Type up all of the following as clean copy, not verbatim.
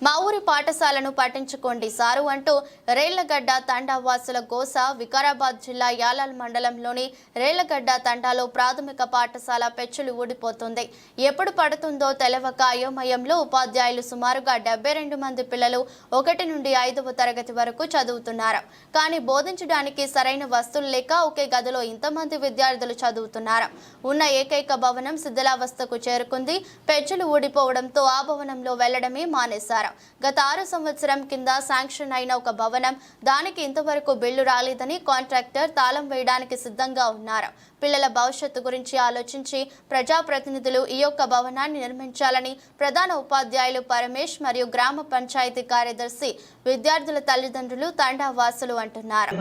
మా ఊరి పాఠశాలను పట్టించుకోండి సారు అంటూ రేళ్లగడ్డ తండా వాసుల గోస. వికారాబాద్ జిల్లా యాలాల్ మండలంలోని రేళ్లగడ్డ తండాలో ప్రాథమిక పాఠశాల పెచ్చులు ఊడిపోతుంది. ఎప్పుడు పడుతుందో తెలవక అయోమయంలో ఉపాధ్యాయులు సుమారుగా 72 మంది పిల్లలు 1 నుండి 5వ తరగతి వరకు చదువుతున్నారు. కానీ బోధించడానికి సరైన వస్తువులు లేక ఒకే గదిలో ఇంతమంది విద్యార్థులు చదువుతున్నారు. ఉన్న ఏకైక భవనం శిథిలావస్థకు చేరుకుంది. పెచ్చులు ఊడిపోవడంతో ఆ భవనంలో వెళ్లడమే మానేశారు. గత 6 సంవత్సరం కింద శాంక్షన్ అయిన ఒక భవనం, దానికి ఇంతవరకు బిల్లు రాలేదని కాంట్రాక్టర్ తాళం వేయడానికి సిద్ధంగా ఉన్నారు. పిల్లల భవిష్యత్తు గురించి ఆలోచించి ప్రజాప్రతినిధులు ఈ యొక్క భవనాన్ని నిర్మించాలని ప్రధాన ఉపాధ్యాయులు పరమేష్ మరియు గ్రామ పంచాయతీ కార్యదర్శి విద్యార్థుల తల్లిదండ్రులు తండా వాసులు అంటున్నారు.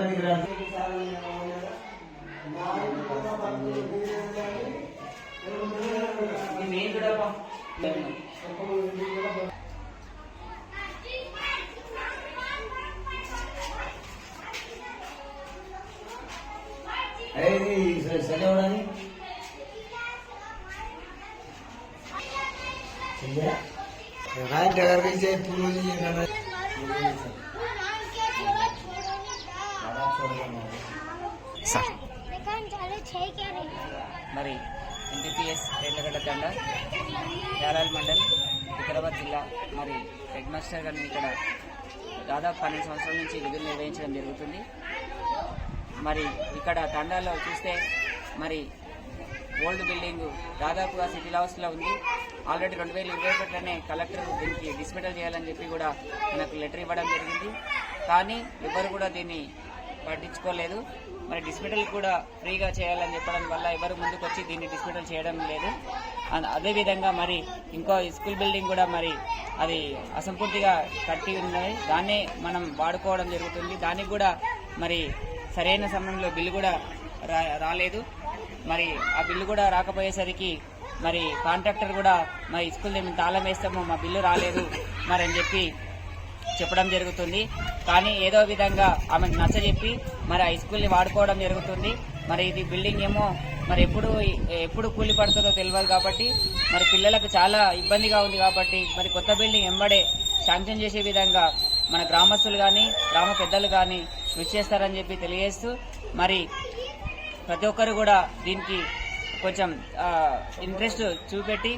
సజవడాన్ని మరి NTPS రేళ్లగడ్డ తండా యాలాల్ మండల్ వికారాబాద్ జిల్లా. మరి హెడ్ మాస్టర్ గారిని ఇక్కడ దాదాపు 12 సంవత్సరాల నుంచి విధులు నిర్వహించడం జరుగుతుంది. మరి ఇక్కడ తండాలో చూస్తే మరి ఓల్డ్ బిల్డింగ్ దాదాపుగా శిథిలావస్థలో ఉంది. ఆల్రెడీ 2021లోనే కలెక్టర్ దీనికి డిస్మెటల్ చేయాలని చెప్పి కూడా మనకు లెటర్ ఇవ్వడం జరిగింది. కానీ ఎవరు కూడా దీన్ని పట్టించుకోలేదు. మరి డిస్మెటల్ కూడా ఫ్రీగా చేయాలని చెప్పడం వల్ల ఎవరు ముందుకు వచ్చి దీన్ని డిస్మెటల్ చేయడం లేదు. అదేవిధంగా మరి ఇంకో స్కూల్ బిల్డింగ్ కూడా మరి అది అసంపూర్తిగా కట్టి ఉన్నది. దాన్నే మనం వాడుకోవడం జరుగుతుంది. దానికి కూడా మరి సరైన సమయంలో బిల్లు కూడా రాలేదు. మరి ఆ బిల్లు కూడా రాకపోయేసరికి మరి కాంట్రాక్టర్ కూడా మరి స్కూల్ మేము తాళం వేస్తాము, మా బిల్లు రాలేదు మరి అని చెప్పి చెప్పడం జరుగుతుంది. కానీ ఏదో విధంగా ఆమెకు నచ్చజెప్పి మరి ఆ స్కూల్ని వాడుకోవడం జరుగుతుంది. మరి ఇది బిల్డింగ్ ఏమో మరి ఎప్పుడు కూలి పడుతుందో తెలియదు కాబట్టి మరి పిల్లలకు చాలా ఇబ్బందిగా ఉంది. కాబట్టి మరి కొత్త బిల్డింగ్ ఎంబడే శాంక్షన్ చేసే విధంగా మన గ్రామస్తులు కానీ గ్రామ పెద్దలు కానీ కృషి చేస్తారని చెప్పి తెలియజేస్తూ మరి ప్రతి ఒక్కరు కూడా దీనికి కొంచెం ఇంట్రెస్ట్ చూపెట్టి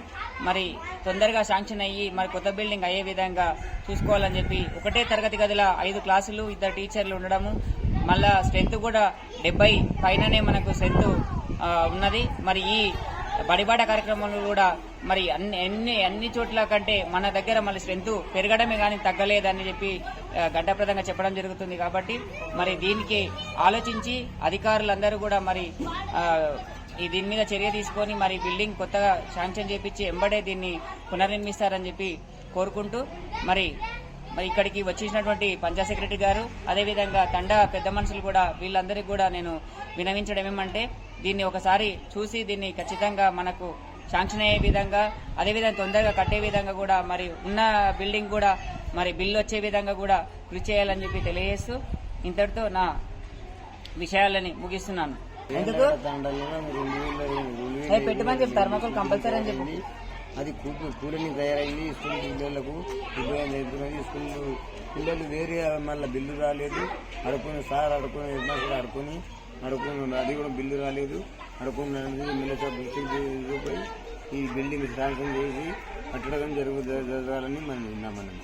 మరి తొందరగా శాంక్షన్ అయ్యి మరి కొత్త బిల్డింగ్ అయ్యే విధంగా చూసుకోవాలని చెప్పి ఒకటే తరగతి గదిలో 5 క్లాసులు 2 టీచర్లు ఉండడము, మళ్ళా స్ట్రెంత్ కూడా 70 పైననే మనకు స్ట్రెంత్ ఉన్నది. మరి ఈ బడిబాట కార్యక్రమంలో కూడా మరి అన్ని చోట్ల కంటే మన దగ్గర మళ్ళీ స్ట్రెంత్ పెరగడమే కానీ తగ్గలేదని చెప్పి గంటప్రదంగా చెప్పడం జరుగుతుంది. కాబట్టి మరి దీనికి ఆలోచించి అధికారులందరూ కూడా మరి దీని మీద చర్య తీసుకొని మరి బిల్డింగ్ కొత్తగా శాంక్షన్ చేపించి ఎంబడే దీన్ని పునర్నిర్మిస్తారని చెప్పి కోరుకుంటూ మరి ఇక్కడికి వచ్చేసినటువంటి పంచాయత్ సెక్రటరీ గారు, అదేవిధంగా తండా పెద్ద మనుషులు కూడా వీళ్ళందరికీ కూడా నేను వినవించడం ఏమంటే దీన్ని ఒకసారి చూసి దీన్ని ఖచ్చితంగా మనకు శాంక్షన్ అయ్యే విధంగా, అదేవిధంగా తొందరగా కట్టే విధంగా కూడా మరి ఉన్న బిల్డింగ్ కూడా మరి బిల్లు వచ్చే విధంగా కూడా కృషి చేయాలని చెప్పి తెలియజేస్తూ ఇంతటితో నా విషయాలని ముగిస్తున్నాను. ఎందుకు పెట్టమని చెప్తారు మాకు కంపల్సరీ అని చెప్పి అది కూలని తయారైంది. స్కూల్ పిల్లలకు ఇబ్బంది అవుతున్నది. స్కూల్ పిల్లలు వేరే మళ్ళీ బిల్లు రాలేదు. అడుకుని సార్ అడుకుని హెడ్ మాస్టర్ అడుకుని అది కూడా బిల్లు రాలేదు. అడుకుని ఈ బిల్డింగ్ శాంక్షన్ చేసి కట్టడం జరగాలని మనం విన్నామన్నది.